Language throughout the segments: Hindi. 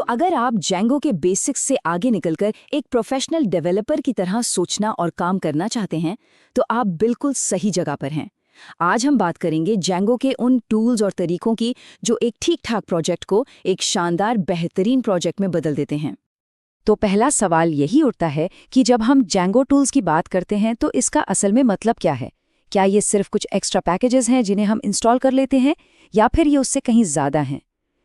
अगर आप Django के बेसिक्स से आगे निकलकर एक प्रोफेशनल डेवलपर की तरह सोचना और काम करना चाहते हैं, तो आप बिल्कुल सही जगह पर हैं। आज हम बात करेंगे Django के उन टूल्स और तरीकों की जो एक ठीक-ठाक प्रोजेक्ट को एक शानदार बेहतरीन प्रोजेक्ट में बदल देते हैं। तो पहला सवाल यही उठता है कि जब हम Django टूल्स की बात करते हैं तो इसका असल में मतलब क्या है? क्या ये सिर्फ कुछ एक्स्ट्रा पैकेजेस हैं जिन्हें हम इंस्टॉल कर लेते हैं, या फिर ये उससे कहीं ज़्यादा हैं?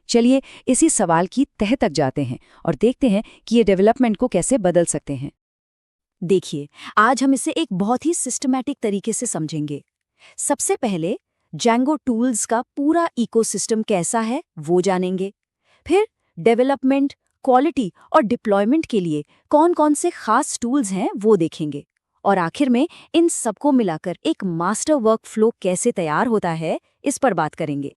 चलिए इसी सवाल की तह तक जाते हैं और देखते हैं कि ये डेवलपमेंट को कैसे बदल सकते हैं। देखिए, आज हम इसे एक बहुत ही सिस्टमैटिक तरीके से समझेंगे। सबसे पहले Django टूल्स का पूरा इकोसिस्टम कैसा है वो जानेंगे। फिर डेवलपमेंट, क्वालिटी और डिप्लॉयमेंट के लिए कौन-कौन से खास टूल्स हैं वो देखेंगे। और आखिर में इन सबको मिलाकर एक मास्टर वर्कफ्लो कैसे तैयार होता है, इस पर बात करेंगे।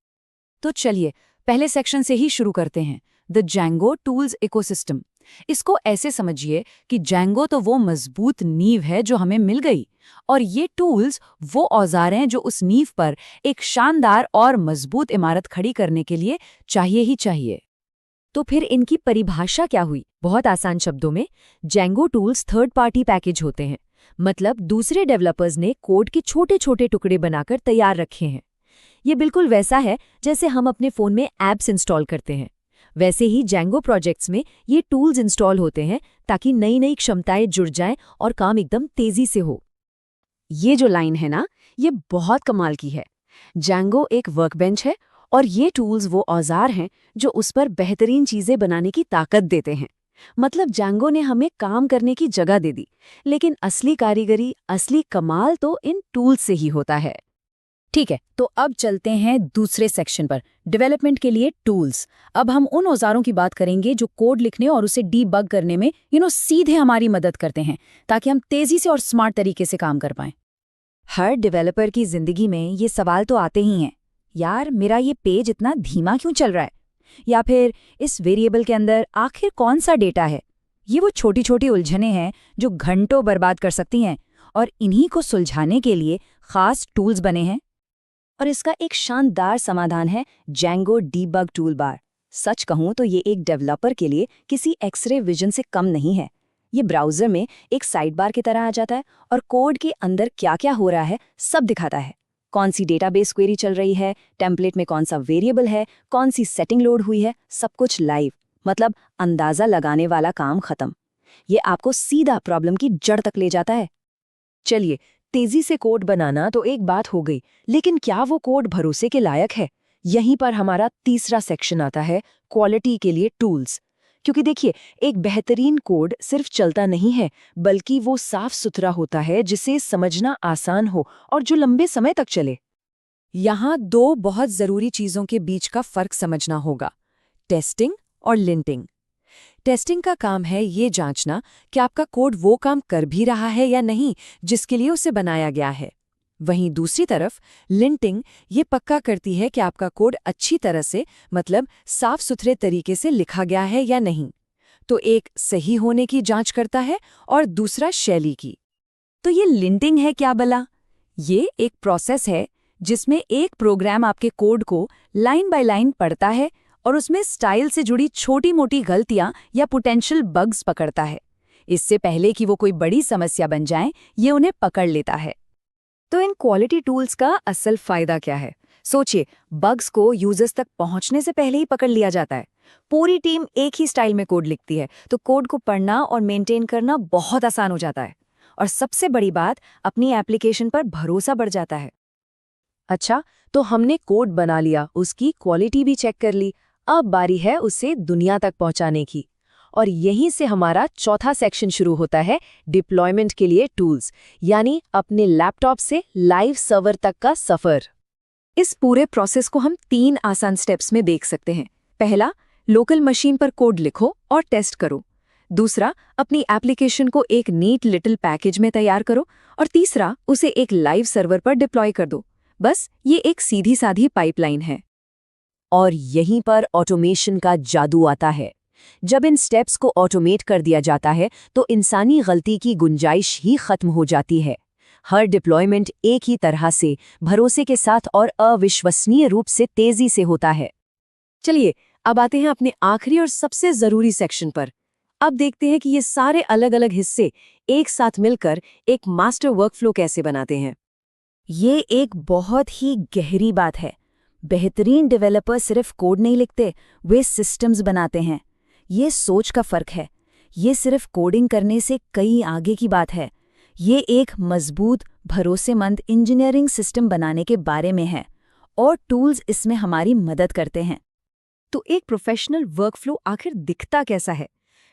तो चलिए पहले सेक्शन से ही शुरू करते हैं, द Django टूल्स इकोसिस्टम। इसको ऐसे समझिए कि Django तो वो मजबूत नींव है जो हमें मिल गई, और ये टूल्स वो औजार हैं जो उस नींव पर एक शानदार और मजबूत इमारत खड़ी करने के लिए चाहिए ही चाहिए। तो फिर इनकी परिभाषा क्या हुई? बहुत आसान शब्दों में, Django tools third party package होते हैं। मतलब दूसरे डेवलपर्स ने कोड के छोटे छोटे टुकड़े बनाकर तैयार रखे हैं। ये बिल्कुल वैसा है जैसे हम अपने फ़ोन में ऐप्स इंस्टॉल करते हैं। वैसे ही Django प्रोजेक्ट्स में ये टूल्स इंस्टॉल होते हैं ताकि नई नई क्षमताएं जुड़ जाएं और काम एकदम तेज़ी से हो। ये जो लाइन है ना, ये बहुत कमाल की है। Django एक वर्कबेंच है और ये टूल्स वो औजार हैं जो उस पर बेहतरीन चीज़ें बनाने की ताकत देते हैं। मतलब Django ने हमें काम करने की जगह दे दी, लेकिन असली कारीगरी, असली कमाल तो इन टूल्स से ही होता है। ठीक है, तो अब चलते हैं दूसरे सेक्शन पर, डेवलपमेंट के लिए टूल्स। अब हम उन औजारों की बात करेंगे जो कोड लिखने और उसे डीबग करने में सीधे हमारी मदद करते हैं, ताकि हम तेज़ी से और स्मार्ट तरीके से काम कर पाएं। हर डेवलपर की जिंदगी में ये सवाल तो आते ही हैं, यार मेरा ये पेज इतना धीमा क्यों चल रहा है, या फिर इस वेरिएबल के अंदर आखिर कौन सा डेटा है। ये वो छोटी छोटी उलझनें हैं जो घंटों बर्बाद कर सकती हैं, और इन्हीं को सुलझाने के लिए खास टूल्स बने हैं। और इसका एक शानदार समाधान है Django डीबग टूलबार। सच कहूं तो ये एक डेवलपर के लिए किसी एक्सरे विजन से कम नहीं है। ये ब्राउज़र में एक साइड बार की तरह आ जाता है और कोड के अंदर क्या क्या हो रहा है सब दिखाता है। कौन सी डेटाबेस क्वेरी चल रही है, टेम्पलेट में कौन सा वेरिएबल है, कौन सी सेटिंग लोड हुई है, सब कुछ लाइव। मतलब अंदाज़ा लगाने वाला काम खत्म। ये आपको सीधा प्रॉब्लम की जड़ तक ले जाता है। चलिए, तेजी से कोड बनाना तो एक बात हो गई, लेकिन क्या वो कोड भरोसे के लायक है? यहीं पर हमारा तीसरा सेक्शन आता है, क्वालिटी के लिए टूल्स। क्योंकि देखिए, एक बेहतरीन कोड सिर्फ चलता नहीं है, बल्कि वो साफ सुथरा होता है जिसे समझना आसान हो और जो लंबे समय तक चले। यहाँ दो बहुत जरूरी चीजों के बीच का फर्क समझना होगा, टेस्टिंग और लिंटिंग। टेस्टिंग का काम है ये जांचना कि आपका कोड वो काम कर भी रहा है या नहीं जिसके लिए उसे बनाया गया है। वहीं दूसरी तरफ लिंटिंग ये पक्का करती है कि आपका कोड अच्छी तरह से, मतलब साफ सुथरे तरीके से लिखा गया है या नहीं। तो एक सही होने की जांच करता है और दूसरा शैली की। तो ये लिंटिंग है क्या भला? ये एक प्रोसेस है जिसमें एक प्रोग्राम आपके कोड को लाइन बाय लाइन पढ़ता है और उसमें स्टाइल से जुड़ी छोटी मोटी गलतियां या पोटेंशियल बग्स पकड़ता है। इससे पहले कि वो कोई बड़ी समस्या बन जाए, ये उन्हें पकड़ लेता है। तो इन क्वालिटी टूल्स का असल फायदा क्या है? सोचिए, बग्स को यूजर्स तक पहुंचने से पहले ही पकड़ लिया जाता है। पूरी टीम एक ही स्टाइल में कोड लिखती है, तो कोड को पढ़ना और मेंटेन करना बहुत आसान हो जाता है। और सबसे बड़ी बात, अपनी एप्लीकेशन पर भरोसा बढ़ जाता है। अच्छा, तो हमने कोड बना लिया, उसकी क्वालिटी भी चेक कर ली। अब बारी है उसे दुनिया तक पहुंचाने की। और यहीं से हमारा चौथा सेक्शन शुरू होता है, डिप्लॉयमेंट के लिए टूल्स, यानी अपने लैपटॉप से लाइव सर्वर तक का सफर। इस पूरे प्रोसेस को हम 3 आसान स्टेप्स में देख सकते हैं। पहला, लोकल मशीन पर कोड लिखो और टेस्ट करो। दूसरा, अपनी एप्लीकेशन को एक नीट लिटिल पैकेज में तैयार करो। और तीसरा, उसे एक लाइव सर्वर पर डिप्लॉय कर दो। बस ये एक सीधी साधी पाइपलाइन है। और यहीं पर ऑटोमेशन का जादू आता है। जब इन स्टेप्स को ऑटोमेट कर दिया जाता है तो इंसानी गलती की गुंजाइश ही खत्म हो जाती है। हर डिप्लॉयमेंट एक ही तरह से, भरोसे के साथ और अविश्वसनीय रूप से तेजी से होता है। चलिए अब आते हैं अपने आखिरी और सबसे जरूरी सेक्शन पर। अब देखते हैं कि ये सारे अलग अलग हिस्से एक साथ मिलकर एक मास्टर वर्कफ्लो कैसे बनाते हैं। ये एक बहुत ही गहरी बात है। बेहतरीन डेवलपर सिर्फ कोड नहीं लिखते, वे सिस्टम्स बनाते हैं। ये सोच का फर्क है। ये सिर्फ कोडिंग करने से कहीं आगे की बात है। ये एक मजबूत, भरोसेमंद इंजीनियरिंग सिस्टम बनाने के बारे में है, और टूल्स इसमें हमारी मदद करते हैं। तो एक प्रोफेशनल वर्कफ्लो आखिर दिखता कैसा है?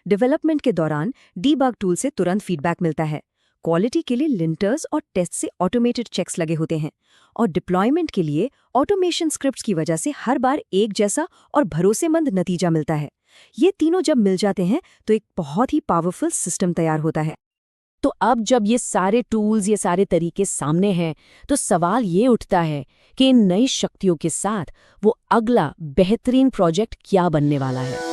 डेवलपमेंट के दौरान डीबग टूल से तुरंत फीडबैक मिलता है। क्वालिटी के लिए लिंटर्स और टेस्ट से ऑटोमेटेड चेक्स लगे होते हैं, और डिप्लॉयमेंट के लिए ऑटोमेशन स्क्रिप्ट्स की वजह से हर बार एक जैसा और भरोसेमंद नतीजा मिलता है। ये तीनों जब मिल जाते हैं तो एक बहुत ही पावरफुल सिस्टम तैयार होता है। तो अब जब ये सारे टूल्स, ये सारे तरीके सामने हैं, तो सवाल ये उठता है कि इन नई शक्तियों के साथ वो अगला बेहतरीन प्रोजेक्ट क्या बनने वाला है।